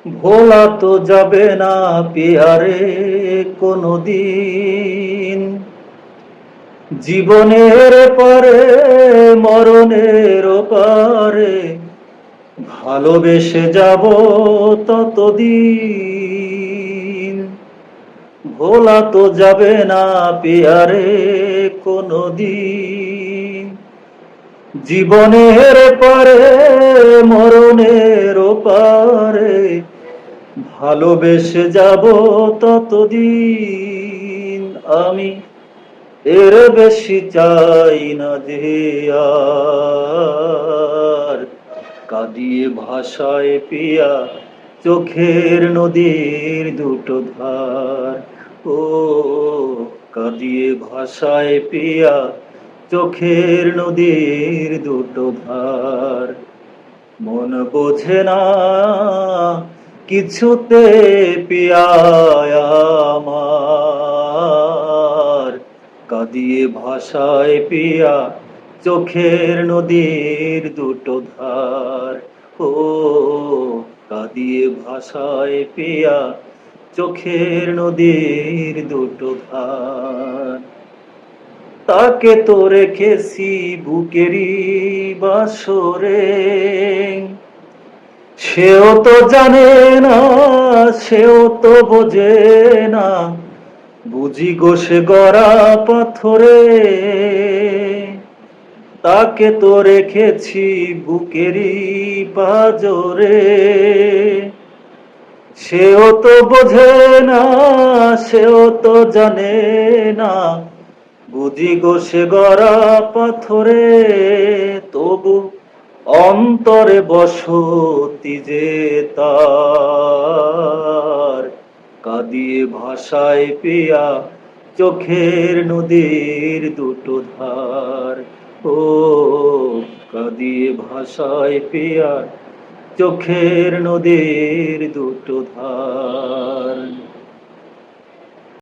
ভোলা তো যাবে না পিয়ারে কোনদিন। জীবনের পারে মরণের পারে ভালোবেসে যাব ততদিন। ভোলা তো যাবে না পিয়ারে কোনদিন। জীবনের পারে মরণের পারে ভালোবেসে যাব ততদিন। আমি এর বেশি চাই না যে আর কাঁদিয়ে ভাষায় পিয়া চোখের নদীর দুটো ধার। ও কাঁদিয়ে ভাষায় পিয়া চোখের নদীর দুটো ধার। মন বোঝে না কিছুতে পিয়া আমার, কাঁদিয়ে ভাষায় পিয়া চোখের নদীর দুটো ধার। ও কাঁদিয়ে ভাষায় পিয়া চোখের নদীর দুটো ধার। তাকে তো রেখেছি বুকেরই বাসরে, সেও তো জানে না, সেও তো বোঝে না, বুঝি গো সে গড়া পাথরে। তাকে তো রেখেছি বুকেরই পাজরে, সেও তো বোঝে না, সেও তো জানে না, বুঝি গো সে গড়া পাথরে। তবু অন্তরে বসতি যে তার, কাঁদিয়ে ভাষায় পিয়া চোখের নদীর দুটো ধার। ও কাঁদিয়ে ভাষায় পিয়া চোখের নদীর দুটো ধার।